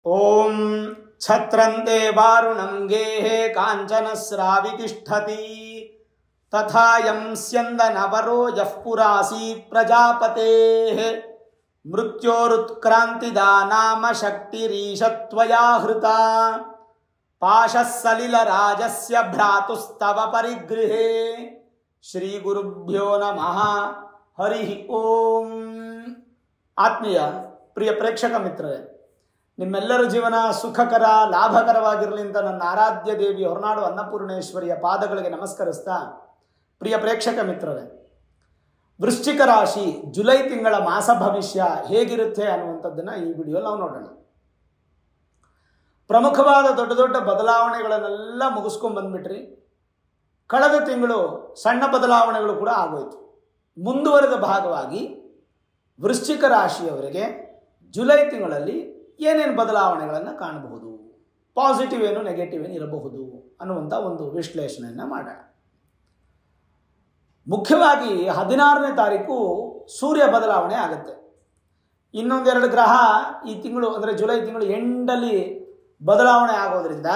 ಓಂ ಛತ್ರಂತೆ ವಾರುಣಂ ಗೇಹೇ ಕಾಂಚನಸ್ರಾವಿ ತಿಷ್ಠತಿ ತಥಾಯಂ ಸ್ಯಂದನವರೋ ಯಃ ಪುರಾಸೀತ್ ಪ್ರಜಾಪತೇಃ ಮೃತ್ಯೋರುತ್ಕ್ರಾಂತಿದಾ ನಾಮ ಶಕ್ತಿರೀಶತ್ವಯಾ ಹೃತಾ ಪಾಶಃ ಸಲಿಲರಾಜಸ್ಯ ಭ್ರಾತುಸ್ತವ ಪರಿಗೃಹೇ ಶ್ರೀ ಗುರುಭ್ಯೋ ನಮಃ ಹರಿ ಓಂ. ಆತ್ಮೀಯ ಪ್ರಿಯ ಪ್ರೇಕ್ಷಕ ಮಿತ್ರರೇ, ನಿಮ್ಮೆಲ್ಲರ ಜೀವನ ಸುಖಕರ ಲಾಭಕರವಾಗಿರಲಿ ಅಂತ ನನ್ನ ಆರಾಧ್ಯ ದೇವಿ ಹೊರನಾಡು ಅನ್ನಪೂರ್ಣೇಶ್ವರಿಯ ಪಾದಗಳಿಗೆ ನಮಸ್ಕರಿಸ್ತಾ, ಪ್ರಿಯ ಪ್ರೇಕ್ಷಕ ಮಿತ್ರರೇ, ವೃಶ್ಚಿಕ ರಾಶಿ ಜುಲೈ ತಿಂಗಳ ಮಾಸ ಭವಿಷ್ಯ ಹೇಗಿರುತ್ತೆ ಅನ್ನುವಂಥದ್ದನ್ನು ಈ ವಿಡಿಯೋ ನಾವು ನೋಡೋಣ. ಪ್ರಮುಖವಾದ ದೊಡ್ಡ ದೊಡ್ಡ ಬದಲಾವಣೆಗಳನ್ನೆಲ್ಲ ಮುಗಿಸ್ಕೊಂಡು ಬಂದ್ಬಿಟ್ರಿ. ಕಳೆದ ತಿಂಗಳು ಸಣ್ಣ ಬದಲಾವಣೆಗಳು ಕೂಡ ಆಗೋಯ್ತು. ಮುಂದುವರೆದ ಭಾಗವಾಗಿ ವೃಶ್ಚಿಕ ರಾಶಿಯವರಿಗೆ ಜುಲೈ ತಿಂಗಳಲ್ಲಿ ಏನೇನು ಬದಲಾವಣೆಗಳನ್ನು ಕಾಣಬಹುದು, ಪಾಸಿಟಿವ್ ಏನು ನೆಗೆಟಿವ್ ಏನು ಇರಬಹುದು ಅನ್ನುವಂಥ ಒಂದು ವಿಶ್ಲೇಷಣೆಯನ್ನು ಮಾಡೋಣ. ಮುಖ್ಯವಾಗಿ 16ನೇ ತಾರೀಕು ಸೂರ್ಯ ಬದಲಾವಣೆ ಆಗುತ್ತೆ. ಇನ್ನೊಂದೆರಡು ಗ್ರಹ ಈ ತಿಂಗಳು ಅಂದರೆ ಜುಲೈ ತಿಂಗಳು ಎಂಡಲ್ಲಿ ಬದಲಾವಣೆ ಆಗೋದ್ರಿಂದ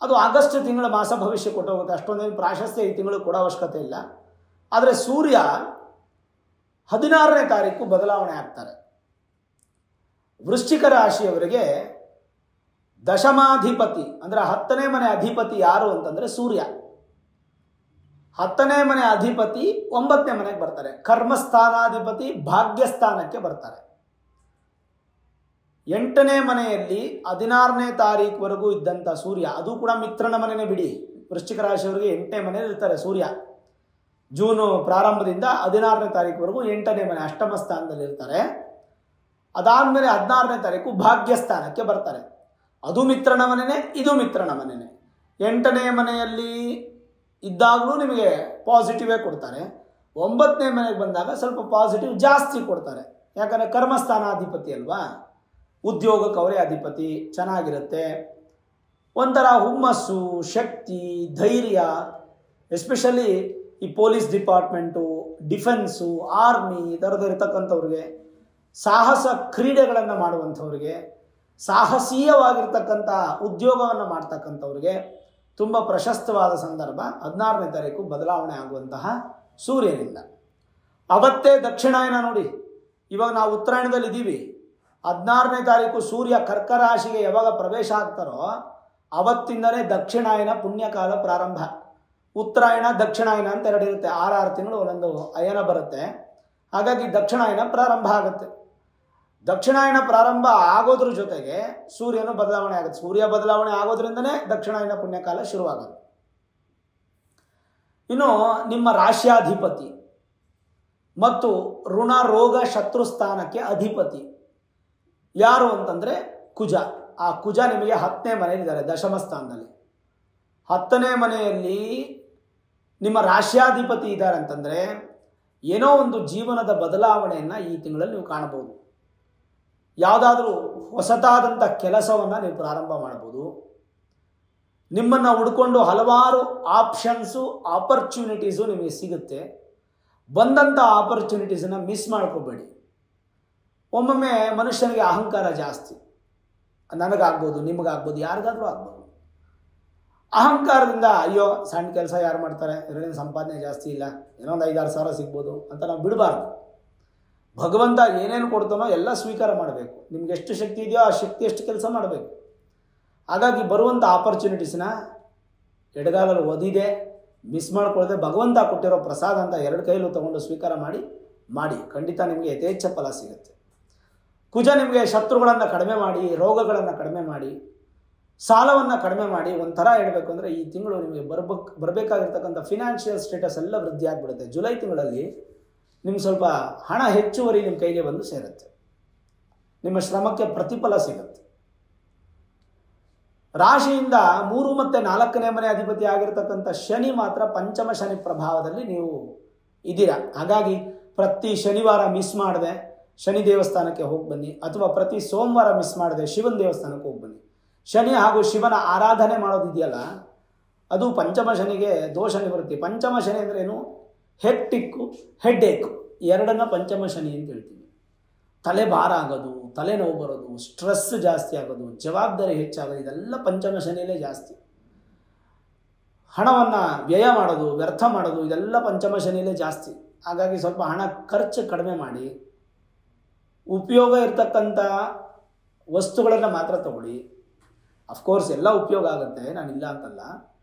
ಅದು ಆಗಸ್ಟ್ ತಿಂಗಳ ಮಾಸ ಭವಿಷ್ಯ ಕೊಟ್ಟೋಗುತ್ತೆ. ಅಷ್ಟೊಂದೇನು ಪ್ರಾಶಸ್ತ್ಯ ಈ ತಿಂಗಳು ಕೊಡೋ ಅವಶ್ಯಕತೆ ಇಲ್ಲ. ಆದರೆ ಸೂರ್ಯ 16ನೇ ತಾರೀಕು ಬದಲಾವಣೆ ಆಗ್ತಾರೆ. ವೃಶ್ಚಿಕ ರಾಶಿಯವರಿಗೆ ದಶಮಾಧಿಪತಿ ಅಂದರೆ 10ನೇ ಮನೆ ಅಧಿಪತಿ ಯಾರು ಅಂತಂದರೆ ಸೂರ್ಯ. 10ನೇ ಮನೆ ಅಧಿಪತಿ 9ನೇ ಮನೆಗೆ ಬರ್ತಾರೆ. ಕರ್ಮಸ್ಥಾನಾಧಿಪತಿ ಭಾಗ್ಯಸ್ಥಾನಕ್ಕೆ ಬರ್ತಾರೆ. 8ನೇ ಮನೆಯಲ್ಲಿ 16ನೇ ತಾರೀಕುವರೆಗೂ ಇದ್ದಂಥ ಸೂರ್ಯ, ಅದು ಕೂಡ ಮಿತ್ರನ ಮನೆಯೇ ಬಿಡಿ. ವೃಶ್ಚಿಕ ರಾಶಿಯವರಿಗೆ 8ನೇ ಮನೆಯಲ್ಲಿ ಇರ್ತಾರೆ ಸೂರ್ಯ. ಜೂನು ಪ್ರಾರಂಭದಿಂದ 16ನೇ ತಾರೀಕುವರೆಗೂ 8ನೇ ಮನೆ ಅಷ್ಟಮ ಸ್ಥಾನದಲ್ಲಿ ಇರ್ತಾರೆ. ಅದಾದಮೇಲೆ 16ನೇ ತಾರೀಕು ಭಾಗ್ಯಸ್ಥಾನಕ್ಕೆ ಬರ್ತಾರೆ. ಅದು ಮಿತ್ರನ ಮನೆಯೇ, ಇದು ಮಿತ್ರನ ಮನೆಯೇ. 8ನೇ ಮನೆಯಲ್ಲಿ ಇದ್ದಾಗಲೂ ನಿಮಗೆ ಪಾಸಿಟಿವೇ ಕೊಡ್ತಾರೆ. 9ನೇ ಮನೆಗೆ ಬಂದಾಗ ಸ್ವಲ್ಪ ಪಾಸಿಟಿವ್ ಜಾಸ್ತಿ ಕೊಡ್ತಾರೆ. ಯಾಕಂದರೆ ಕರ್ಮಸ್ಥಾನಾಧಿಪತಿ ಅಲ್ವಾ, ಉದ್ಯೋಗಕ್ಕೆ ಅವರೇ ಅಧಿಪತಿ, ಚೆನ್ನಾಗಿರುತ್ತೆ. ಒಂಥರ ಹುಮ್ಮಸ್ಸು, ಶಕ್ತಿ, ಧೈರ್ಯ, ಎಸ್ಪೆಷಲಿ ಈ ಪೊಲೀಸ್ ಡಿಪಾರ್ಟ್ಮೆಂಟು, ಡಿಫೆನ್ಸು, ಆರ್ಮಿ ಥರದಿರ್ತಕ್ಕಂಥವ್ರಿಗೆ, ಸಾಹಸ ಕ್ರೀಡೆಗಳನ್ನು ಮಾಡುವಂಥವ್ರಿಗೆ, ಸಾಹಸೀಯವಾಗಿರ್ತಕ್ಕಂಥ ಉದ್ಯೋಗವನ್ನು ಮಾಡ್ತಕ್ಕಂಥವ್ರಿಗೆ ತುಂಬ ಪ್ರಶಸ್ತವಾದ ಸಂದರ್ಭ 16ನೇ ತಾರೀಕು ಬದಲಾವಣೆ ಆಗುವಂತಹ ಸೂರ್ಯನಿಂದ. ಅವತ್ತೇ ದಕ್ಷಿಣಾಯನ ನೋಡಿ. ಇವಾಗ ನಾವು ಉತ್ತರಾಯಣದಲ್ಲಿ ಇದ್ದೀವಿ. 16ನೇ ತಾರೀಕು ಸೂರ್ಯ ಕರ್ಕ ರಾಶಿಗೆ ಯಾವಾಗ ಪ್ರವೇಶ ಆಗ್ತಾರೋ ಅವತ್ತಿಂದಲೇ ದಕ್ಷಿಣಾಯನ ಪುಣ್ಯಕಾಲ ಪ್ರಾರಂಭ. ಉತ್ತರಾಯಣ ದಕ್ಷಿಣಾಯನ ಅಂತ ಎರಡು ಇರುತ್ತೆ. 6 ತಿಂಗಳು ಒಂದೊಂದು ಅಯನ ಬರುತ್ತೆ. ಹಾಗಾಗಿ ದಕ್ಷಿಣಾಯನ ಪ್ರಾರಂಭ ಆಗುತ್ತೆ. ದಕ್ಷಿಣಾಯನ ಪ್ರಾರಂಭ ಆಗೋದ್ರ ಜೊತೆಗೆ ಸೂರ್ಯನು ಬದಲಾವಣೆ ಆಗುತ್ತೆ. ಸೂರ್ಯ ಬದಲಾವಣೆ ಆಗೋದ್ರಿಂದನೇ ದಕ್ಷಿಣಾಯನ ಪುಣ್ಯಕಾಲ ಶುರುವಾಗುತ್ತೆ. ಇನ್ನು ನಿಮ್ಮ ರಾಶ್ಯಾಧಿಪತಿ ಮತ್ತು ಋಣ ರೋಗ ಶತ್ರು ಸ್ಥಾನಕ್ಕೆ ಅಧಿಪತಿ ಯಾರು ಅಂತಂದರೆ ಕುಜ. ಆ ಕುಜ ನಿಮಗೆ 10ನೇ ಮನೆಯಲ್ಲಿದ್ದಾರೆ, ದಶಮ ಸ್ಥಾನದಲ್ಲಿ. 10ನೇ ಮನೆಯಲ್ಲಿ ನಿಮ್ಮ ರಾಶ್ಯಾಧಿಪತಿ ಇದ್ದಾರೆ ಅಂತಂದರೆ ಏನೋ ಒಂದು ಜೀವನದ ಬದಲಾವಣೆಯನ್ನು ಈ ತಿಂಗಳಲ್ಲಿ ನೀವು ಕಾಣಬಹುದು. ಯಾವುದಾದ್ರೂ ಹೊಸದಾದಂಥ ಕೆಲಸವನ್ನು ನೀವು ಪ್ರಾರಂಭ ಮಾಡ್ಬೋದು. ನಿಮ್ಮನ್ನು ಹುಡ್ಕೊಂಡು ಹಲವಾರು ಆಪ್ಷನ್ಸು, ಆಪರ್ಚುನಿಟೀಸು ನಿಮಗೆ ಸಿಗುತ್ತೆ. ಬಂದಂಥ ಆಪರ್ಚುನಿಟೀಸನ್ನು ಮಿಸ್ ಮಾಡ್ಕೋಬೇಡಿ. ಒಮ್ಮೊಮ್ಮೆ ಮನುಷ್ಯನಿಗೆ ಅಹಂಕಾರ ಜಾಸ್ತಿ. ನನಗಾಗ್ಬೋದು, ನಿಮಗಾಗ್ಬೋದು, ಯಾರಿಗಾದ್ರೂ ಆಗ್ಬೋದು. ಅಹಂಕಾರದಿಂದ ಅಯ್ಯೋ ಸಣ್ಣ ಕೆಲಸ ಯಾರು ಮಾಡ್ತಾರೆ, ಇದರಿಂದ ಸಂಪಾದನೆ ಜಾಸ್ತಿ ಇಲ್ಲ, ಏನೋ ಒಂದು 5-6 ಸಾವಿರ ಸಿಗ್ಬೋದು ಅಂತ ನಾವು ಬಿಡಬಾರ್ದು. ಭಗವಂತ ಏನೇನು ಕೊಡ್ತಾನೋ ಎಲ್ಲ ಸ್ವೀಕಾರ ಮಾಡಬೇಕು. ನಿಮ್ಗೆ ಎಷ್ಟು ಶಕ್ತಿ ಇದೆಯೋ ಆ ಶಕ್ತಿ ಎಷ್ಟು ಕೆಲಸ ಮಾಡಬೇಕು. ಹಾಗಾಗಿ ಬರುವಂಥ ಆಪರ್ಚುನಿಟೀಸ್ನ ಎಡಗಾಲಲ್ಲಿ ಒದಿದೆ ಮಿಸ್ ಮಾಡ್ಕೊಳ್ಳದೆ ಭಗವಂತ ಕೊಟ್ಟಿರೋ ಪ್ರಸಾದ ಅಂತ 2 ಕೈಲೂ ತೊಗೊಂಡು ಸ್ವೀಕಾರ ಮಾಡಿ ಖಂಡಿತ ನಿಮಗೆ ಯಥೇಚ್ಛ ಫಲ ಸಿಗುತ್ತೆ. ಕುಜ ನಿಮಗೆ ಶತ್ರುಗಳನ್ನು ಕಡಿಮೆ ಮಾಡಿ, ರೋಗಗಳನ್ನು ಕಡಿಮೆ ಮಾಡಿ, ಸಾಲವನ್ನು ಕಡಿಮೆ ಮಾಡಿ, ಒಂಥರ ಹೇಳಬೇಕು ಅಂದರೆ ಈ ತಿಂಗಳು ನಿಮಗೆ ಬರಬೇಕಾಗಿರ್ತಕ್ಕಂಥ ಫಿನಾನ್ಷಿಯಲ್ ಸ್ಟೇಟಸ್ ಎಲ್ಲ ವೃದ್ಧಿ ಆಗಿಬಿಡುತ್ತೆ. ಜುಲೈ ತಿಂಗಳಲ್ಲಿ ನಿಮ್ಗೆ ಸ್ವಲ್ಪ ಹಣ ಹೆಚ್ಚುವರಿ ನಿಮ್ಮ ಕೈಗೆ ಬಂದು ಸೇರುತ್ತೆ. ನಿಮ್ಮ ಶ್ರಮಕ್ಕೆ ಪ್ರತಿಫಲ ಸಿಗುತ್ತೆ. ರಾಶಿಯಿಂದ 3 ಮತ್ತು 4ನೇ ಮನೆ ಅಧಿಪತಿ ಆಗಿರ್ತಕ್ಕಂಥ ಶನಿ ಮಾತ್ರ ಪಂಚಮ ಶನಿ ಪ್ರಭಾವದಲ್ಲಿ ನೀವು ಇದ್ದೀರಾ. ಹಾಗಾಗಿ ಪ್ರತಿ ಶನಿವಾರ ಮಿಸ್ ಮಾಡದೆ ಶನಿ ದೇವಸ್ಥಾನಕ್ಕೆ ಹೋಗಿ ಬನ್ನಿ, ಅಥವಾ ಪ್ರತಿ ಸೋಮವಾರ ಮಿಸ್ ಮಾಡದೆ ಶಿವನ ದೇವಸ್ಥಾನಕ್ಕೆ ಹೋಗಿ ಬನ್ನಿ. ಶನಿ ಹಾಗೂ ಶಿವನ ಆರಾಧನೆ ಮಾಡೋದಿದೆಯಲ್ಲ, ಅದು ಪಂಚಮ ಶನಿಗೆ ದೋಷ ನಿವೃತ್ತಿ. ಪಂಚಮ ಶನಿ ಅಂದರೆ ಏನು? ಹೆಕ್ಟಿಕ್ಕು, ಹೆಡ್ಡೇಕು, ಎರಡನ್ನ ಪಂಚಮ ಶನಿ ಅಂತ ಹೇಳ್ತೀವಿ. ತಲೆ ಭಾರ ಆಗೋದು, ತಲೆನೋವು ಬರೋದು, ಸ್ಟ್ರೆಸ್ ಜಾಸ್ತಿ ಆಗೋದು, ಜವಾಬ್ದಾರಿ ಹೆಚ್ಚಾಗೋದು, ಇದೆಲ್ಲ ಪಂಚಮ ಶನಿಯಲ್ಲೇ ಜಾಸ್ತಿ. ಹಣವನ್ನು ವ್ಯಯ ಮಾಡೋದು, ವ್ಯರ್ಥ ಮಾಡೋದು, ಇದೆಲ್ಲ ಪಂಚಮ ಶನಿಯಲ್ಲೇ ಜಾಸ್ತಿ. ಹಾಗಾಗಿ ಸ್ವಲ್ಪ ಹಣ ಖರ್ಚು ಕಡಿಮೆ ಮಾಡಿ, ಉಪಯೋಗ ಇರ್ತಕ್ಕಂಥ ವಸ್ತುಗಳನ್ನು ಮಾತ್ರ ತಗೊಳ್ಳಿ. ಅಫ್ಕೋರ್ಸ್ ಎಲ್ಲ ಉಪಯೋಗ ಆಗುತ್ತೆ, ನಾನಿಲ್ಲ ಅಂತಲ್ಲ.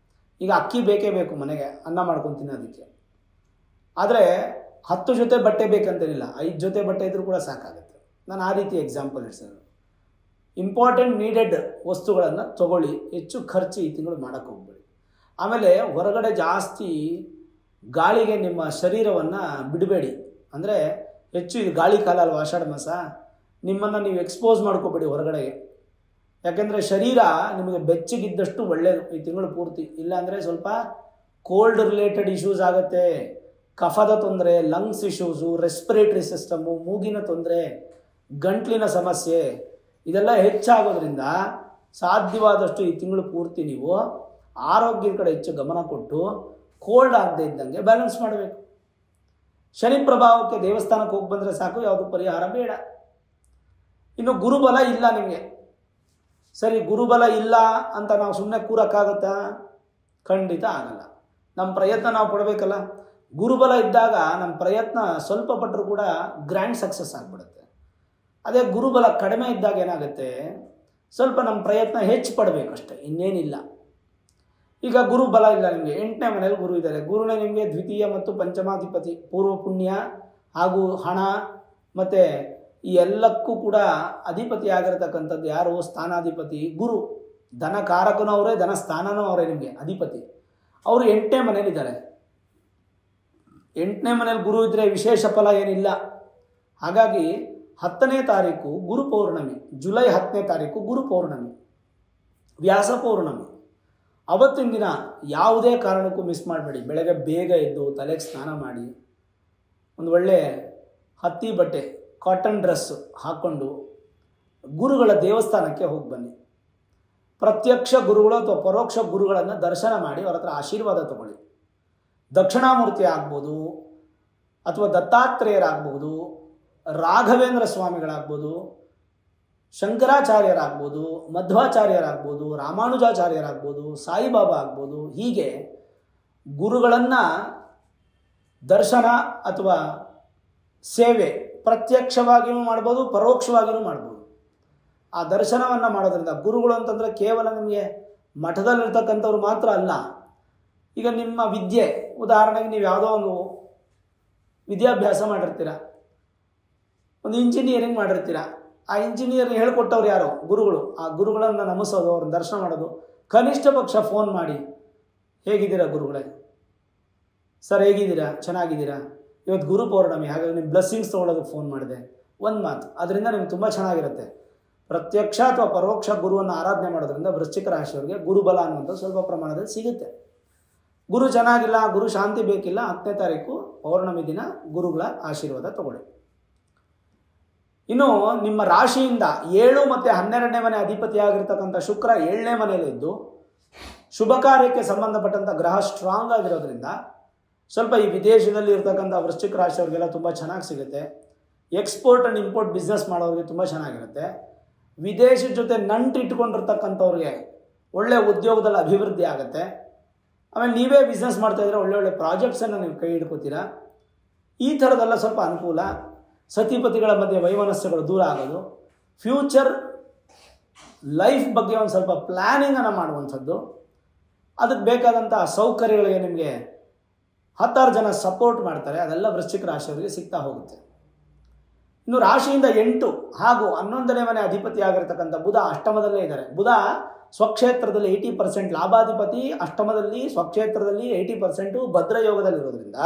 ಈಗ ಅಕ್ಕಿ ಬೇಕೇ ಬೇಕು ಮನೆಗೆ ಅನ್ನ ಮಾಡ್ಕೊಂಡು ತಿನ್ನೋದಕ್ಕೆ. ಆದರೆ 10 ಜೊತೆ ಬಟ್ಟೆ ಬೇಕಂತೇನಿಲ್ಲ, 5 ಜೊತೆ ಬಟ್ಟೆ ಇದ್ರೂ ಕೂಡ ಸಾಕಾಗುತ್ತೆ. ನಾನು ಆ ರೀತಿ ಎಕ್ಸಾಂಪಲ್ ಇಡ್ಸೋದು. ಇಂಪಾರ್ಟೆಂಟ್ ನೀಡೆಡ್ ವಸ್ತುಗಳನ್ನು ತಗೊಳ್ಳಿ, ಹೆಚ್ಚು ಖರ್ಚು ಈ ತಿಂಗಳು ಮಾಡೋಕ್ಕೆ ಹೋಗ್ಬೇಡಿ. ಆಮೇಲೆ ಹೊರಗಡೆ ಜಾಸ್ತಿ ಗಾಳಿಗೆ ನಿಮ್ಮ ಶರೀರವನ್ನು ಬಿಡಬೇಡಿ. ಅಂದರೆ ಹೆಚ್ಚು ಇದು ಗಾಳಿ ಕಾಲ ಅಲ್ವ, ಆಷಾಢ ಮಾಸ, ನಿಮ್ಮನ್ನು ನೀವು ಎಕ್ಸ್ಪೋಸ್ ಮಾಡ್ಕೋಬೇಡಿ ಹೊರಗಡೆಗೆ. ಯಾಕೆಂದರೆ ಶರೀರ ನಿಮಗೆ ಬೆಚ್ಚಗಿದ್ದಷ್ಟು ಒಳ್ಳೆಯದು ಈ ತಿಂಗಳು ಪೂರ್ತಿ. ಇಲ್ಲಾಂದರೆ ಸ್ವಲ್ಪ ಕೋಲ್ಡ್ ರಿಲೇಟೆಡ್ ಇಶ್ಯೂಸ್ ಆಗುತ್ತೆ, ಕಫದ ತೊಂದರೆ, ಲಂಗ್ಸ್ ಇಶ್ಯೂಸು, ರೆಸ್ಪಿರೇಟರಿ ಸಿಸ್ಟಮು, ಮೂಗಿನ ತೊಂದರೆ, ಗಂಟ್ಲಿನ ಸಮಸ್ಯೆ, ಇದೆಲ್ಲ ಹೆಚ್ಚಾಗೋದ್ರಿಂದ ಸಾಧ್ಯವಾದಷ್ಟು ಈ ತಿಂಗಳು ಪೂರ್ತಿ ನೀವು ಆರೋಗ್ಯದ ಕಡೆ ಹೆಚ್ಚು ಗಮನ ಕೊಟ್ಟು ಕೋಲ್ಡ್ ಆಗದೆ ಇದ್ದಂಗೆ ಬ್ಯಾಲೆನ್ಸ್ ಮಾಡಬೇಕು. ಶನಿ ಪ್ರಭಾವಕ್ಕೆ ದೇವಸ್ಥಾನಕ್ಕೆ ಹೋಗಿ ಬಂದರೆ ಸಾಕು, ಯಾವುದು ಪರಿಹಾರ ಬೇಡ. ಇನ್ನು ಗುರುಬಲ ಇಲ್ಲ ನಿಮಗೆ. ಸರಿ, ಗುರುಬಲ ಇಲ್ಲ ಅಂತ ನಾವು ಸುಮ್ಮನೆ ಕೂರಕ್ಕಾಗತ್ತಾ? ಖಂಡಿತ ಆಗಲ್ಲ. ನಮ್ಮ ಪ್ರಯತ್ನ ನಾವು ಪಡಬೇಕಲ್ಲ. ಗುರುಬಲ ಇದ್ದಾಗ ನಮ್ಮ ಪ್ರಯತ್ನ ಸ್ವಲ್ಪ ಪಟ್ಟರೂ ಕೂಡ ಗ್ರ್ಯಾಂಡ್ ಸಕ್ಸಸ್ ಆಗಿಬಿಡುತ್ತೆ. ಅದೇ ಗುರುಬಲ ಕಡಿಮೆ ಇದ್ದಾಗ ಏನಾಗುತ್ತೆ, ಸ್ವಲ್ಪ ನಮ್ಮ ಪ್ರಯತ್ನ ಹೆಚ್ಚು ಪಡಬೇಕಷ್ಟೆ, ಇನ್ನೇನಿಲ್ಲ. ಈಗ ಗುರು ಬಲ ಇಲ್ಲ ನಿಮಗೆ, 8ನೇ ಮನೇಲಿ ಗುರು ಇದ್ದಾರೆ. ಗುರುನೇ ನಿಮಗೆ ದ್ವಿತೀಯ ಮತ್ತು ಪಂಚಮಾಧಿಪತಿ, ಪೂರ್ವ ಪುಣ್ಯ ಹಾಗೂ ಹಣ ಮತ್ತು ಈ ಎಲ್ಲಕ್ಕೂ ಕೂಡ ಅಧಿಪತಿ ಆಗಿರತಕ್ಕಂಥದ್ದು ಯಾರು? ಸ್ಥಾನಾಧಿಪತಿ ಗುರು. ಧನ ಕಾರಕನೂ ಅವರೇ, ಧನ ಸ್ಥಾನನೂ ಅವರೇ ನಿಮಗೆ ಅಧಿಪತಿ. ಅವರು 8ನೇ ಮನೇಲಿದ್ದಾರೆ. 8ನೇ ಮನೇಲಿ ಗುರು ಇದ್ದರೆ ವಿಶೇಷ ಫಲ ಏನಿಲ್ಲ. ಹಾಗಾಗಿ 10ನೇ ತಾರೀಕು ಗುರು ಪೌರ್ಣಮಿ, ಜುಲೈ 10ನೇ ತಾರೀಕು ಗುರು ಪೌರ್ಣಮಿ, ವ್ಯಾಸ ಪೌರ್ಣಮಿ. ಅವತ್ತಿನ ದಿನ ಯಾವುದೇ ಕಾರಣಕ್ಕೂ ಮಿಸ್ ಮಾಡಬೇಡಿ. ಬೆಳಗ್ಗೆ ಬೇಗ ಎದ್ದು ತಲೆಗೆ ಸ್ನಾನ ಮಾಡಿ, ಒಂದು ಒಳ್ಳೆ ಹತ್ತಿ ಬಟ್ಟೆ, ಕಾಟನ್ ಡ್ರೆಸ್ಸು ಹಾಕ್ಕೊಂಡು ಗುರುಗಳ ದೇವಸ್ಥಾನಕ್ಕೆ ಹೋಗಿ ಬನ್ನಿ. ಪ್ರತ್ಯಕ್ಷ ಗುರುಗಳು ಅಥವಾ ಪರೋಕ್ಷ ಗುರುಗಳನ್ನು ದರ್ಶನ ಮಾಡಿ ಅವರ ಹತ್ರ ಆಶೀರ್ವಾದ ತಗೊಳ್ಳಿ. ದಕ್ಷಿಣಾಮೂರ್ತಿ ಆಗ್ಬೋದು, ಅಥವಾ ದತ್ತಾತ್ರೇಯರಾಗ್ಬೋದು, ರಾಘವೇಂದ್ರ ಸ್ವಾಮಿಗಳಾಗ್ಬೋದು, ಶಂಕರಾಚಾರ್ಯರಾಗ್ಬೋದು, ಮಧ್ವಾಚಾರ್ಯರಾಗ್ಬೋದು, ರಾಮಾನುಜಾಚಾರ್ಯರಾಗ್ಬೋದು, ಸಾಯಿಬಾಬಾ ಆಗ್ಬೋದು. ಹೀಗೆ ಗುರುಗಳನ್ನು ದರ್ಶನ ಅಥವಾ ಸೇವೆ ಪ್ರತ್ಯಕ್ಷವಾಗಿಯೂ ಮಾಡ್ಬೋದು, ಪರೋಕ್ಷವಾಗಿಯೂ ಮಾಡ್ಬೋದು. ಆ ದರ್ಶನವನ್ನು ಮಾಡೋದ್ರಿಂದ ಗುರುಗಳು ಅಂತಂದರೆ ಕೇವಲ ನಿಮಗೆ ಮಠದಲ್ಲಿರ್ತಕ್ಕಂಥವ್ರು ಮಾತ್ರ ಅಲ್ಲ. ಈಗ ನಿಮ್ಮ ವಿದ್ಯೆ, ಉದಾಹರಣೆಗೆ ನೀವು ಯಾವುದೋ ಒಂದು ವಿದ್ಯಾಭ್ಯಾಸ ಮಾಡಿರ್ತೀರ, ಒಂದು ಇಂಜಿನಿಯರಿಂಗ್ ಮಾಡಿರ್ತೀರ. ಆ ಇಂಜಿನಿಯರಿಂಗ್ ಹೇಳ್ಕೊಟ್ಟವ್ರು ಯಾರು? ಗುರುಗಳು. ಆ ಗುರುಗಳನ್ನು ನಮಿಸೋದು, ಅವ್ರನ್ನ ದರ್ಶನ ಮಾಡೋದು. ಕನಿಷ್ಠ ಪಕ್ಷ ಫೋನ್ ಮಾಡಿ, ಹೇಗಿದ್ದೀರಾ ಗುರುಗಳೇ, ಸರ್ ಹೇಗಿದ್ದೀರಾ, ಚೆನ್ನಾಗಿದ್ದೀರಾ, ಇವತ್ತು ಗುರು ಪೌರ್ಣಮಿ, ಹಾಗಾಗಿ ನಿಮ್ಮ ಬ್ಲೆಸ್ಸಿಂಗ್ಸ್ ತೊಗೊಳೋದಕ್ಕೆ ಫೋನ್ ಮಾಡಿದೆ, ಒಂದು ಮಾತು. ಅದರಿಂದ ನಿಮ್ಗೆ ತುಂಬ ಚೆನ್ನಾಗಿರುತ್ತೆ. ಪ್ರತ್ಯಕ್ಷ ಅಥವಾ ಪರೋಕ್ಷ ಗುರುವನ್ನು ಆರಾಧನೆ ಮಾಡೋದ್ರಿಂದ ವೃಶ್ಚಿಕ ರಾಶಿಯವರಿಗೆ ಗುರುಬಲ ಅನ್ನುವಂಥ ಸ್ವಲ್ಪ ಪ್ರಮಾಣದಲ್ಲಿ ಸಿಗುತ್ತೆ. ಗುರು ಚೆನ್ನಾಗಿಲ್ಲ, ಗುರು ಶಾಂತಿ ಬೇಕಿಲ್ಲ, 10ನೇ ತಾರೀಕು ಪೌರ್ಣಮಿ ದಿನ ಗುರುಗಳ ಆಶೀರ್ವಾದ ತಗೊಳ್ಳಿ. ಇನ್ನು ನಿಮ್ಮ ರಾಶಿಯಿಂದ 7 ಮತ್ತು 12ನೇ ಮನೆ ಅಧಿಪತಿಯಾಗಿರ್ತಕ್ಕಂಥ ಶುಕ್ರ 7ನೇ ಮನೆಯಲ್ಲಿದ್ದು ಶುಭ ಕಾರ್ಯಕ್ಕೆ ಸಂಬಂಧಪಟ್ಟಂಥ ಗ್ರಹ ಸ್ಟ್ರಾಂಗ್ ಆಗಿರೋದ್ರಿಂದ ಸ್ವಲ್ಪ ಈ ವಿದೇಶದಲ್ಲಿ ಇರ್ತಕ್ಕಂಥ ವೃಶ್ಚಿಕ ರಾಶಿಯವರಿಗೆಲ್ಲ ತುಂಬ ಚೆನ್ನಾಗಿ ಸಿಗುತ್ತೆ. ಎಕ್ಸ್ಪೋರ್ಟ್ ಆ್ಯಂಡ್ ಇಂಪೋರ್ಟ್ ಬಿಸ್ನೆಸ್ ಮಾಡೋರಿಗೆ ತುಂಬ ಚೆನ್ನಾಗಿರುತ್ತೆ. ವಿದೇಶದ ಜೊತೆ ನಂಟು ಇಟ್ಕೊಂಡಿರ್ತಕ್ಕಂಥವ್ರಿಗೆ ಒಳ್ಳೆಯ ಉದ್ಯೋಗದಲ್ಲಿ ಅಭಿವೃದ್ಧಿ ಆಗುತ್ತೆ. ಆಮೇಲೆ ನೀವೇ ಬಿಸ್ನೆಸ್ ಮಾಡ್ತಾಯಿದ್ರೆ ಒಳ್ಳೊಳ್ಳೆ ಪ್ರಾಜೆಕ್ಟ್ಸನ್ನು ನೀವು ಕೈ ಹಿಡ್ಕೋತೀರಾ. ಈ ಥರದೆಲ್ಲ ಸ್ವಲ್ಪ ಅನುಕೂಲ. ಸತಿಪತಿಗಳ ಮಧ್ಯೆ ವೈಮನಸ್ಯಗಳು ದೂರ ಆಗೋದು, ಫ್ಯೂಚರ್ ಲೈಫ್ ಬಗ್ಗೆ ಒಂದು ಸ್ವಲ್ಪ ಪ್ಲ್ಯಾನಿಂಗನ್ನು ಮಾಡುವಂಥದ್ದು, ಅದಕ್ಕೆ ಬೇಕಾದಂಥ ಸೌಕರ್ಯಗಳಿಗೆ ನಿಮಗೆ 10 ಜನ ಸಪೋರ್ಟ್ ಮಾಡ್ತಾರೆ. ಅದೆಲ್ಲ ವೃಶ್ಚಿಕ ರಾಶಿಯವರಿಗೆ ಸಿಗ್ತಾ ಹೋಗುತ್ತೆ. ಇನ್ನು ರಾಶಿಯಿಂದ 8 ಹಾಗೂ 11ನೇ ಮನೆ ಅಧಿಪತಿ ಆಗಿರ್ತಕ್ಕಂಥ ಬುಧ ಅಷ್ಟಮದಲ್ಲೇ ಇದ್ದಾರೆ. ಬುಧ ಸ್ವಕ್ಷೇತ್ರದಲ್ಲಿ 80% ಲಾಭಾಧಿಪತಿ, ಅಷ್ಟಮದಲ್ಲಿ ಸ್ವಕ್ಷೇತ್ರದಲ್ಲಿ 80% ಭದ್ರಯೋಗದಲ್ಲಿರೋದ್ರಿಂದ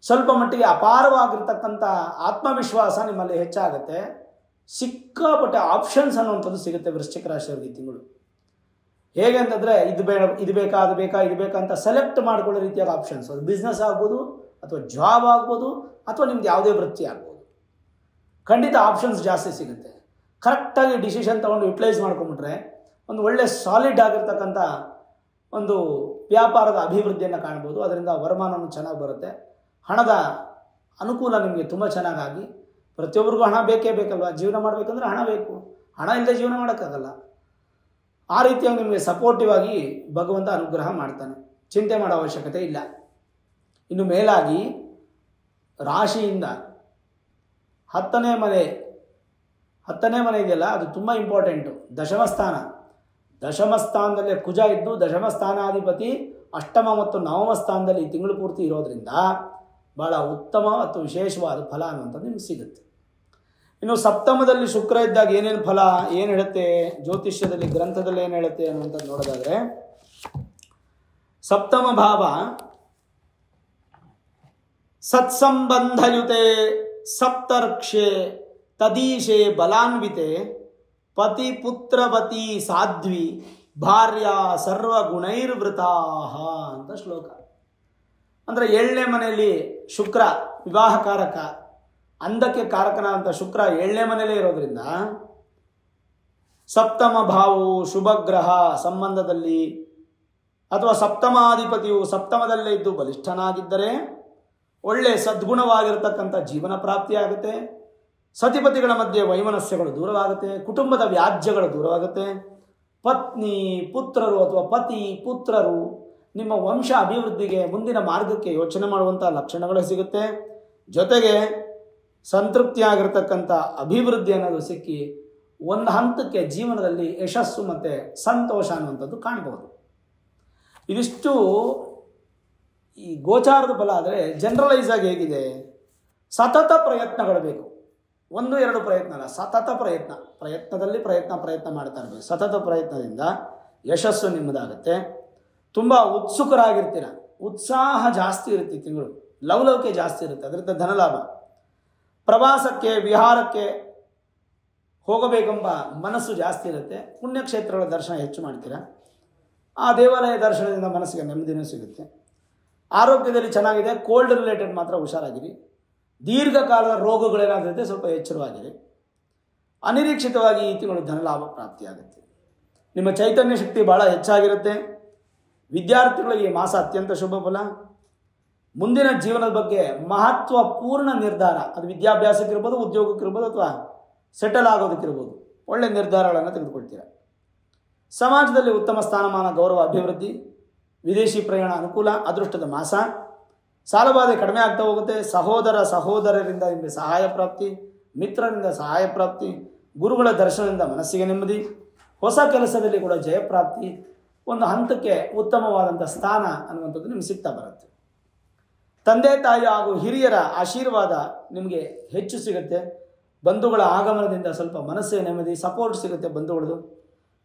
ಸ್ವಲ್ಪ ಮಟ್ಟಿಗೆ ಅಪಾರವಾಗಿರ್ತಕ್ಕಂಥ ಆತ್ಮವಿಶ್ವಾಸ ನಿಮ್ಮಲ್ಲಿ ಹೆಚ್ಚಾಗುತ್ತೆ. ಸಿಕ್ಕಾಪಟ್ಟೆ ಆಪ್ಷನ್ಸ್ ಅನ್ನುವಂಥದ್ದು ಸಿಗುತ್ತೆ ವೃಶ್ಚಿಕ ರಾಶಿಯವರಿಗೆ ಈ ತಿಂಗಳು. ಹೇಗೆ ಅಂತಂದರೆ ಇದು ಬೇಕಾ ಅದು ಬೇಕಾ ಇದು ಬೇಕಾ ಅಂತ ಸೆಲೆಕ್ಟ್ ಮಾಡ್ಕೊಳ್ಳೋ ರೀತಿಯಾದ ಆಪ್ಷನ್ಸ್. ಅದು ಬಿಸ್ನೆಸ್ ಆಗ್ಬೋದು, ಅಥವಾ ಜಾಬ್ ಆಗ್ಬೋದು, ಅಥವಾ ನಿಮ್ದು ಯಾವುದೇ ವೃತ್ತಿ ಆಗ್ಬೋದು. ಖಂಡಿತ ಆಪ್ಷನ್ಸ್ ಜಾಸ್ತಿ ಸಿಗುತ್ತೆ. ಕರೆಕ್ಟಾಗಿ ಡಿಸಿಷನ್ ತೊಗೊಂಡು ಯುಟಿಲೈಸ್ ಮಾಡ್ಕೊಂಬಿಟ್ರೆ ಒಂದು ಒಳ್ಳೆ ಸಾಲಿಡ್ ಆಗಿರ್ತಕ್ಕಂಥ ಒಂದು ವ್ಯಾಪಾರದ ಅಭಿವೃದ್ಧಿಯನ್ನು ಕಾಣ್ಬೋದು. ಅದರಿಂದ ವರಮಾನವೂ ಚೆನ್ನಾಗಿ ಬರುತ್ತೆ. ಹಣದ ಅನುಕೂಲ ನಿಮಗೆ ತುಂಬ ಚೆನ್ನಾಗಾಗಿ ಪ್ರತಿಯೊಬ್ಬರಿಗೂ ಹಣ ಬೇಕೇ ಬೇಕಲ್ವ, ಜೀವನ ಮಾಡಬೇಕಂದ್ರೆ ಹಣ ಬೇಕು, ಹಣ ಇಲ್ಲದೆ ಜೀವನ ಮಾಡೋಕ್ಕಾಗಲ್ಲ. ಆ ರೀತಿಯಾಗಿ ನಿಮಗೆ ಸಪೋರ್ಟಿವ್ ಆಗಿ ಭಗವಂತ ಅನುಗ್ರಹ ಮಾಡ್ತಾನೆ, ಚಿಂತೆ ಮಾಡೋ ಅವಶ್ಯಕತೆ ಇಲ್ಲ. ಇನ್ನು ಮೇಲಾಗಿ ರಾಶಿಯಿಂದ 10ನೇ ಮನೆ ಇದೆಯಲ್ಲ, ಅದು ತುಂಬ ಇಂಪಾರ್ಟೆಂಟು. ದಶಮ ಸ್ಥಾನದಲ್ಲೇ ಕುಜ ಇದ್ದು ದಶಮ ಸ್ಥಾನಾಧಿಪತಿ ಅಷ್ಟಮ ಮತ್ತು ನವಮ ಸ್ಥಾನದಲ್ಲಿ ಈ ತಿಂಗಳು ಪೂರ್ತಿ ಇರೋದ್ರಿಂದ ಬಹಳ ಉತ್ತಮ ಮತ್ತು ವಿಶೇಷವಾದ ಫಲ ಅನ್ನುವಂಥದ್ದು ನಿಮ್ಗೆ ಸಿಗುತ್ತೆ. ಇನ್ನು ಸಪ್ತಮದಲ್ಲಿ ಶುಕ್ರ ಇದ್ದಾಗ ಏನೇನು ಫಲ, ಏನು ಹೇಳುತ್ತೆ ಜ್ಯೋತಿಷ್ಯದಲ್ಲಿ, ಗ್ರಂಥದಲ್ಲಿ ಏನು ಹೇಳುತ್ತೆ ಅನ್ನುವಂಥದ್ದು ನೋಡೋದಾದ್ರೆ, ಸಪ್ತಮ ಭಾವ ಸತ್ಸಂಬಂಧಯುತೆ ಸಪ್ತರ್ಕ್ಷೆ ತದೀಶೆ ಬಲಾನ್ವಿತೆ ಪತಿ ಪುತ್ರವತಿ ಸಾಧ್ವಿ ಭಾರ್ಯ ಸರ್ವಗುಣೈರ್ವೃತಾ ಅಂತ ಶ್ಲೋಕ. ಅಂದರೆ 7ನೇ ಮನೆಯಲ್ಲಿ ಶುಕ್ರ ವಿವಾಹಕಾರಕ, ಅಂದಕ್ಕೆ ಕಾರಕನಾದಂಥ ಶುಕ್ರ 7ನೇ ಮನೆಯಲ್ಲೇ ಇರೋದ್ರಿಂದ ಸಪ್ತಮ ಭಾವವು ಶುಭಗ್ರಹ ಸಂಬಂಧದಲ್ಲಿ ಅಥವಾ ಸಪ್ತಮಾಧಿಪತಿಯು ಸಪ್ತಮದಲ್ಲೇ ಇದ್ದು ಬಲಿಷ್ಠನಾಗಿದ್ದರೆ ಒಳ್ಳೆ ಸದ್ಗುಣವಾಗಿರತಕ್ಕಂಥ ಜೀವನ ಪ್ರಾಪ್ತಿಯಾಗುತ್ತೆ. ಸತಿಪತಿಗಳ ಮಧ್ಯೆ ವೈಮನಸ್ಯಗಳು ದೂರವಾಗುತ್ತೆ, ಕುಟುಂಬದ ವ್ಯಾಜ್ಯಗಳು ದೂರವಾಗುತ್ತೆ. ಪತ್ನಿ ಪುತ್ರರು ಅಥವಾ ಪತಿ ಪುತ್ರರು ನಿಮ್ಮ ವಂಶ ಅಭಿವೃದ್ಧಿಗೆ, ಮುಂದಿನ ಮಾರ್ಗಕ್ಕೆ ಯೋಚನೆ ಮಾಡುವಂಥ ಲಕ್ಷಣಗಳು ಸಿಗುತ್ತೆ. ಜೊತೆಗೆ ಸಂತೃಪ್ತಿಯಾಗಿರ್ತಕ್ಕಂಥ ಅಭಿವೃದ್ಧಿ ಅನ್ನೋದು ಸಿಕ್ಕಿ ಒಂದು ಹಂತಕ್ಕೆ ಜೀವನದಲ್ಲಿ ಯಶಸ್ಸು ಮತ್ತು ಸಂತೋಷ ಅನ್ನುವಂಥದ್ದು ಕಾಣಬಹುದು. ಇದಿಷ್ಟು ಈ ಗೋಚಾರದ ಫಲ. ಆದರೆ ಜನರಲೈಸ್ ಆಗಿ ಹೇಗಿದೆ, ಸತತ ಪ್ರಯತ್ನಗಳು ಬೇಕು. 1-2 ಪ್ರಯತ್ನ ಅಲ್ಲ, ಸತತ ಪ್ರಯತ್ನದಲ್ಲಿ ಪ್ರಯತ್ನ ಮಾಡ್ತಾ ಇರಬೇಕು. ಸತತ ಪ್ರಯತ್ನದಿಂದ ಯಶಸ್ಸು ನಿಮ್ಮದಾಗುತ್ತೆ. ತುಂಬ ಉತ್ಸುಕರಾಗಿರ್ತೀರ, ಉತ್ಸಾಹ ಜಾಸ್ತಿ ಇರುತ್ತೆ, ತಿಂಗಳು ಲವಲವಿಕೆ ಜಾಸ್ತಿ ಇರುತ್ತೆ, ಅದರಿಂದ ಧನಲಾಭ. ಪ್ರವಾಸಕ್ಕೆ ವಿಹಾರಕ್ಕೆ ಹೋಗಬೇಕೆಂಬ ಮನಸ್ಸು ಜಾಸ್ತಿ ಇರುತ್ತೆ. ಪುಣ್ಯಕ್ಷೇತ್ರಗಳ ದರ್ಶನ ಹೆಚ್ಚು ಮಾಡ್ತೀರಾ, ಆ ದೇವಾಲಯ ದರ್ಶನದಿಂದ ಮನಸ್ಸಿಗೆ ನೆಮ್ಮದಿನೂ ಸಿಗುತ್ತೆ. ಆರೋಗ್ಯದಲ್ಲಿ ಚೆನ್ನಾಗಿದೆ, ಕೋಲ್ಡ್ ರಿಲೇಟೆಡ್ ಮಾತ್ರ ಹುಷಾರಾಗಿರಿ. ದೀರ್ಘಕಾಲದ ರೋಗಗಳೇನಾದರೂ ಸ್ವಲ್ಪ ಎಚ್ಚರವಾಗಿರಿ. ಅನಿರೀಕ್ಷಿತವಾಗಿ ಈ ತಿಂಗಳು ಧನಲಾಭ ಪ್ರಾಪ್ತಿಯಾಗುತ್ತೆ. ನಿಮ್ಮ ಚೈತನ್ಯ ಶಕ್ತಿ ಬಹಳ ಹೆಚ್ಚಾಗಿರುತ್ತೆ. ವಿದ್ಯಾರ್ಥಿಗಳಿಗೆ ಈ ಮಾಸ ಅತ್ಯಂತ ಶುಭ ಫಲ. ಮುಂದಿನ ಜೀವನದ ಬಗ್ಗೆ ಮಹತ್ವಪೂರ್ಣ ನಿರ್ಧಾರ, ಅದು ವಿದ್ಯಾಭ್ಯಾಸಕ್ಕಿರ್ಬೋದು, ಉದ್ಯೋಗಕ್ಕಿರ್ಬೋದು, ಅಥವಾ ಸೆಟಲ್ ಆಗೋದಕ್ಕಿರ್ಬೋದು, ಒಳ್ಳೆ ನಿರ್ಧಾರಗಳನ್ನು ತೆಗೆದುಕೊಳ್ತೀರ. ಸಮಾಜದಲ್ಲಿ ಉತ್ತಮ ಸ್ಥಾನಮಾನ, ಗೌರವ, ಅಭಿವೃದ್ಧಿ. ವಿದೇಶಿ ಪ್ರಯಾಣ ಅನುಕೂಲ, ಅದೃಷ್ಟದ ಮಾಸ. ಸಾಲಬಾಧೆ ಕಡಿಮೆ ಆಗ್ತಾ ಹೋಗುತ್ತೆ. ಸಹೋದರರಿಂದ ನಿಮಗೆ ಸಹಾಯ ಪ್ರಾಪ್ತಿ, ಮಿತ್ರರಿಂದ ಸಹಾಯ ಪ್ರಾಪ್ತಿ, ಗುರುಗಳ ದರ್ಶನದಿಂದ ಮನಸ್ಸಿಗೆ ನೆಮ್ಮದಿ. ಹೊಸ ಕೆಲಸದಲ್ಲಿ ಕೂಡ ಜಯಪ್ರಾಪ್ತಿ. ಒಂದು ಹಂತಕ್ಕೆ ಉತ್ತಮವಾದಂಥ ಸ್ಥಾನ ಅನ್ನುವಂಥದ್ದು ನಿಮ್ಗೆ ಸಿಗ್ತಾ ಬರುತ್ತೆ. ತಂದೆ ತಾಯಿ ಹಾಗೂ ಹಿರಿಯರ ಆಶೀರ್ವಾದ ನಿಮಗೆ ಹೆಚ್ಚು ಸಿಗುತ್ತೆ. ಬಂಧುಗಳ ಆಗಮನದಿಂದ ಸ್ವಲ್ಪ ಮನಸ್ಸಿಗೆ ನೆಮ್ಮದಿ, ಸಪೋರ್ಟ್ ಸಿಗುತ್ತೆ ಬಂಧುಗಳದು.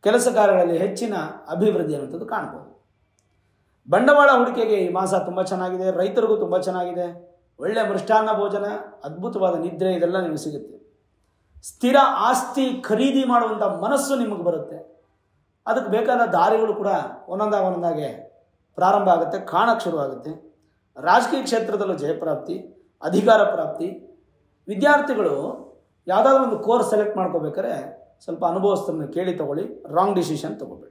ಕೆಲಸ ಕಾರ್ಯಗಳಲ್ಲಿ ಹೆಚ್ಚಿನ ಅಭಿವೃದ್ಧಿ ಅನ್ನುವಂಥದ್ದು ಕಾಣ್ಬೋದು. ಬಂಡವಾಳ ಹೂಡಿಕೆಗೆ ಈ ಮಾಸ ತುಂಬ ಚೆನ್ನಾಗಿದೆ. ರೈತರಿಗೂ ತುಂಬ ಚೆನ್ನಾಗಿದೆ. ಒಳ್ಳೆಯ ಮೃಷ್ಟಾನ್ನ ಭೋಜನ, ಅದ್ಭುತವಾದ ನಿದ್ರೆ, ಇದೆಲ್ಲ ನಿಮಗೆ ಸಿಗುತ್ತೆ. ಸ್ಥಿರ ಆಸ್ತಿ ಖರೀದಿ ಮಾಡುವಂಥ ಮನಸ್ಸು ನಿಮಗೆ ಬರುತ್ತೆ. ಅದಕ್ಕೆ ಬೇಕಾದ ದಾರಿಗಳು ಕೂಡ ಒಂದೊಂದಾಗೆ ಪ್ರಾರಂಭ ಆಗುತ್ತೆ, ಕಾಣಕ್ಕೆ ಶುರುವಾಗುತ್ತೆ. ರಾಜಕೀಯ ಕ್ಷೇತ್ರದಲ್ಲೂ ಜಯಪ್ರಾಪ್ತಿ, ಅಧಿಕಾರ ಪ್ರಾಪ್ತಿ. ವಿದ್ಯಾರ್ಥಿಗಳು ಯಾವುದಾದ್ರೂ ಒಂದು ಕೋರ್ಸ್ ಸೆಲೆಕ್ಟ್ ಮಾಡ್ಕೋಬೇಕಾದ್ರೆ ಸ್ವಲ್ಪ ಅನುಭವಸ್ಥರನ್ನು ಕೇಳಿ ತಗೊಳ್ಳಿ, ರಾಂಗ್ ಡಿಸಿಷನ್ ತಗೋಬೇಡಿ.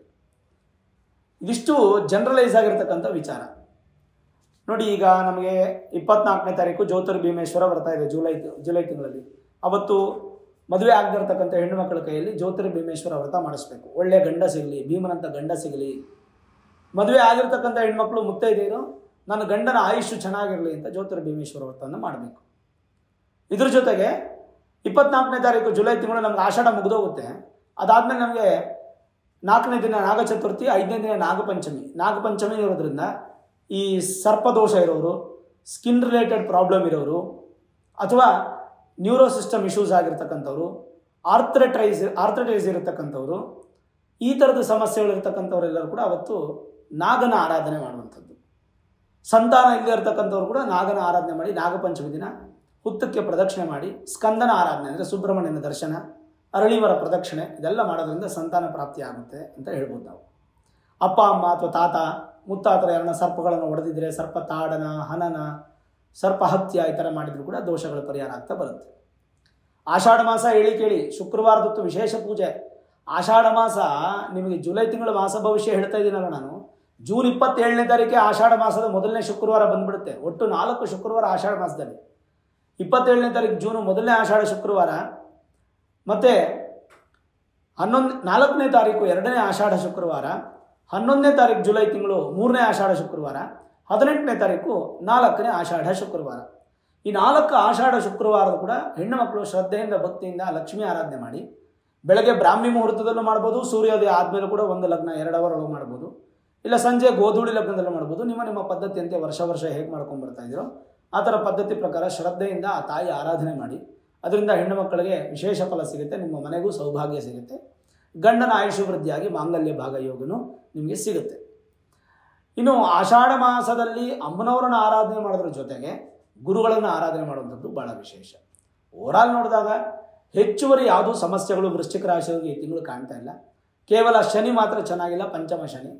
ಇದಿಷ್ಟು ಜನರಲೈಸ್ ಆಗಿರ್ತಕ್ಕಂಥ ವಿಚಾರ. ನೋಡಿ, ಈಗ ನಮಗೆ 24ನೇ ತಾರೀಕು ಜ್ಯೋತಿರ್ಭೀಮೇಶ್ವರ ಬರ್ತಾ ಇದೆ, ಜುಲೈ ತಿಂಗಳಲ್ಲಿ. ಅವತ್ತು ಮದುವೆ ಆಗದಿರ್ತಕ್ಕಂಥ ಹೆಣ್ಣುಮಕ್ಕಳ ಕೈಯಲ್ಲಿ ಜ್ಯೋತಿರ್ಭೀಮೇಶ್ವರ ವ್ರತ ಮಾಡಿಸ್ಬೇಕು. ಒಳ್ಳೆಯ ಗಂಡ ಸಿಗಲಿ, ಭೀಮನಂಥ ಗಂಡ ಸಿಗಲಿ. ಮದುವೆ ಆಗಿರ್ತಕ್ಕಂಥ ಹೆಣ್ಮಕ್ಳು ಮುತ್ತೈದೆಯರು ನನ್ನ ಗಂಡನ ಆಯುಷ್ಯು ಚೆನ್ನಾಗಿರಲಿ ಅಂತ ಜ್ಯೋತಿರ್ಭೀಮೇಶ್ವರ ವ್ರತವನ್ನು ಮಾಡಬೇಕು. ಇದ್ರ ಜೊತೆಗೆ 24ನೇ ತಾರೀಕು ಜುಲೈ ತಿಂಗಳು ನಮ್ಗೆ ಆಷಾಢ ಮುಗಿದೋಗುತ್ತೆ. ಅದಾದಮೇಲೆ ನಮಗೆ 4ನೇ ದಿನ ನಾಗಚತುರ್ಥಿ, 5ನೇ ದಿನ ನಾಗಪಂಚಮಿ ಇರೋದ್ರಿಂದ ಈ ಸರ್ಪದೋಷ ಇರೋರು, ಸ್ಕಿನ್ ರಿಲೇಟೆಡ್ ಪ್ರಾಬ್ಲಮ್ ಇರೋರು, ಅಥವಾ ನ್ಯೂರೋ ಸಿಸ್ಟಮ್ ಇಶ್ಯೂಸ್ ಆಗಿರ್ತಕ್ಕಂಥವ್ರು, ಆರ್ಥ್ರೈಟಿಸ್ ಇರತಕ್ಕಂಥವ್ರು, ಈ ಥರದ ಸಮಸ್ಯೆಗಳಿರ್ತಕ್ಕಂಥವರೆಲ್ಲರೂ ಕೂಡ ಅವತ್ತು ನಾಗನ ಆರಾಧನೆ ಮಾಡುವಂಥದ್ದು. ಸಂತಾನ ಇಲ್ಲದೆ ಇರತಕ್ಕಂಥವ್ರು ಕೂಡ ನಾಗನ ಆರಾಧನೆ ಮಾಡಿ, ನಾಗಪಂಚಮಿ ದಿನ ಹುತ್ತಕ್ಕೆ ಪ್ರದಕ್ಷಿಣೆ ಮಾಡಿ, ಸ್ಕಂದನ ಆರಾಧನೆ ಅಂದರೆ ಸುಬ್ರಹ್ಮಣ್ಯನ ದರ್ಶನ, ಅರಳಿವರ ಪ್ರದಕ್ಷಿಣೆ, ಇದೆಲ್ಲ ಮಾಡೋದ್ರಿಂದ ಸಂತಾನ ಪ್ರಾಪ್ತಿ ಆಗುತ್ತೆ ಅಂತ ಹೇಳ್ಬೋದು ನಾವು. ಅಪ್ಪ ಅಮ್ಮ ಅಥವಾ ತಾತ ಮುತ್ತಾತರ ಯಾರನ್ನ ಸರ್ಪಗಳನ್ನು ಹೊಡೆದಿದ್ರೆ, ಸರ್ಪ ತಾಡನ, ಹನನ, ಸರ್ಪ ಹತ್ಯ ಈ ಥರ ಮಾಡಿದ್ರು ಕೂಡ ದೋಷಗಳ ಪರಿಹಾರ ಆಗ್ತಾ ಬರುತ್ತೆ. ಆಷಾಢ ಮಾಸ ಹೇಳಿ ಕೇಳಿ, ಶುಕ್ರವಾರದೊತ್ತು ವಿಶೇಷ ಪೂಜೆ. ಆಷಾಢ ಮಾಸ ನಿಮಗೆ ಜುಲೈ ತಿಂಗಳ ಮಾಸ ಭವಿಷ್ಯ ಹೇಳ್ತಾ ಇದ್ದೀನಲ್ಲ ನಾನು. ಜೂನ್ 27ನೇ ತಾರೀಕೆ ಆಷಾಢ ಮಾಸದ ಮೊದಲನೇ ಶುಕ್ರವಾರ ಬಂದ್ಬಿಡುತ್ತೆ. ಒಟ್ಟು 4 ಶುಕ್ರವಾರ ಆಷಾಢ ಮಾಸದಲ್ಲಿ. 27ನೇ ತಾರೀಕು ಜೂನು ಮೊದಲನೇ ಆಷಾಢ ಶುಕ್ರವಾರ, ಮತ್ತು 4ನೇ ತಾರೀಕು 2ನೇ ಆಷಾಢ ಶುಕ್ರವಾರ, 11ನೇ ತಾರೀಕು ಜುಲೈ ತಿಂಗಳು 3ನೇ ಆಷಾಢ ಶುಕ್ರವಾರ, 18ನೇ ತಾರೀಕು 4ನೇ ಆಷಾಢ ಶುಕ್ರವಾರ. ಈ 4 ಆಷಾಢ ಶುಕ್ರವಾರದ ಕೂಡ ಹೆಣ್ಣು ಮಕ್ಕಳು ಶ್ರದ್ಧೆಯಿಂದ ಭಕ್ತಿಯಿಂದ ಲಕ್ಷ್ಮೀ ಆರಾಧನೆ ಮಾಡಿ, ಬೆಳಗ್ಗೆ ಬ್ರಾಹ್ಮಿ ಮುಹೂರ್ತದಲ್ಲೂ ಮಾಡ್ಬೋದು, ಸೂರ್ಯೋದಯ ಆದಮೇಲೆ ಕೂಡ 1 ಲಗ್ನ 2 ಅವರ್ ಒಳಗೆ ಮಾಡ್ಬೋದು, ಇಲ್ಲ ಸಂಜೆ ಗೋಧೂಳಿ ಲಗ್ನದಲ್ಲೂ ಮಾಡ್ಬೋದು. ನಿಮ್ಮ ಪದ್ಧತಿಯಂತೆ ವರ್ಷ ಹೇಗೆ ಮಾಡ್ಕೊಂಡು ಬರ್ತಾ ಇದ್ದೀರೋ ಆ ಥರ ಪದ್ಧತಿ ಪ್ರಕಾರ ಶ್ರದ್ಧೆಯಿಂದ ಆ ತಾಯಿ ಆರಾಧನೆ ಮಾಡಿ. ಅದರಿಂದ ಹೆಣ್ಣು ಮಕ್ಕಳಿಗೆ ವಿಶೇಷ ಫಲ ಸಿಗುತ್ತೆ, ನಿಮ್ಮ ಮನೆಗೂ ಸೌಭಾಗ್ಯ ಸಿಗುತ್ತೆ, ಗಂಡನ ಆಯುಷು ವೃದ್ಧಿಯಾಗಿ ಮಾಂಗಲ್ಯ ಭಾಗಯೋಗನೂ ನಿಮಗೆ ಸಿಗುತ್ತೆ. ಇನ್ನು ಆಷಾಢ ಮಾಸದಲ್ಲಿ ಅಮ್ಮನವರನ್ನು ಆರಾಧನೆ ಮಾಡೋದ್ರ ಜೊತೆಗೆ ಗುರುಗಳನ್ನು ಆರಾಧನೆ ಮಾಡುವಂಥದ್ದು ಭಾಳ ವಿಶೇಷ. ಓವರಾಲ್ ನೋಡಿದಾಗ ಹೆಚ್ಚುವರಿ ಯಾವುದೂ ಸಮಸ್ಯೆಗಳು ವೃಶ್ಚಿಕ ರಾಶಿಯವರಿಗೆ ಈ ತಿಂಗಳು ಕಾಣ್ತಾ ಇಲ್ಲ. ಕೇವಲ ಶನಿ ಮಾತ್ರ ಚೆನ್ನಾಗಿಲ್ಲ, ಪಂಚಮ ಶನಿ.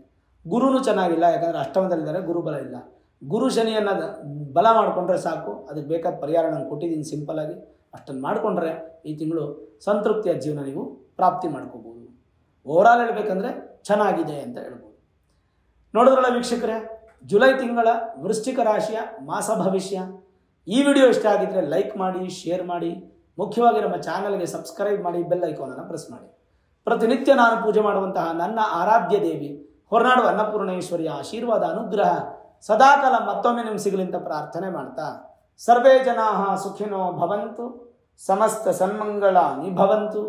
ಗುರುನು ಚೆನ್ನಾಗಿಲ್ಲ, ಯಾಕಂದರೆ ಅಷ್ಟಮದಲ್ಲಿದ್ದಾರೆ, ಗುರುಬಲ ಇಲ್ಲ. ಗುರು ಶನಿಯನ್ನು ಬಲ ಮಾಡಿಕೊಂಡ್ರೆ ಸಾಕು. ಅದಕ್ಕೆ ಬೇಕಾದ ಪರಿಹಾರ ನಾನು ಕೊಟ್ಟಿದ್ದೀನಿ ಸಿಂಪಲ್ಲಾಗಿ. ಅಷ್ಟನ್ನು ಮಾಡಿಕೊಂಡ್ರೆ ಈ ತಿಂಗಳು ಸಂತೃಪ್ತಿಯ ಜೀವನ ನೀವು ಪ್ರಾಪ್ತಿ ಮಾಡ್ಕೋಬೋದು. ಓವರಾಲ್ ಹೇಳಬೇಕಂದ್ರೆ ಚೆನ್ನಾಗಿದೆ ಅಂತ ಹೇಳ್ಬೋದು. ನೋಡಿದ್ರಲ್ಲ ವೀಕ್ಷಕರೇ, ಜುಲೈ ತಿಂಗಳ ವೃಶ್ಚಿಕ ರಾಶಿಯ ಮಾಸ ಭವಿಷ್ಯ. ಈ ವಿಡಿಯೋ ಇಷ್ಟ ಆಗಿದ್ದರೆ ಲೈಕ್ ಮಾಡಿ, ಶೇರ್ ಮಾಡಿ, ಮುಖ್ಯವಾಗಿ ನಮ್ಮ ಚಾನಲ್ಗೆ ಸಬ್ಸ್ಕ್ರೈಬ್ ಮಾಡಿ, ಬೆಲ್ ಐಕಾನನ್ನು ಪ್ರೆಸ್ ಮಾಡಿ. ಪ್ರತಿನಿತ್ಯ ನಾನು ಪೂಜೆ ಮಾಡುವಂತಹ ನನ್ನ ಆರಾಧ್ಯ ದೇವಿ ಹೊರನಾಡು ಅನ್ನಪೂರ್ಣೇಶ್ವರಿಯ ಆಶೀರ್ವಾದ ಅನುಗ್ರಹ ಸದಾಕಾಲ ಮತ್ತೊಮ್ಮೆ ನಿಮ್ಗೆ ಸಿಗಲಿ ಅಂತ ಪ್ರಾರ್ಥನೆ ಮಾಡ್ತಾ, ಸರ್ವೇ ಜನಾಃ ಸುಖಿನೋ ಭವಂತು, ಸಮಸ್ತ ಸನ್ಮಂಗಳಾನಿ ಭವಂತು.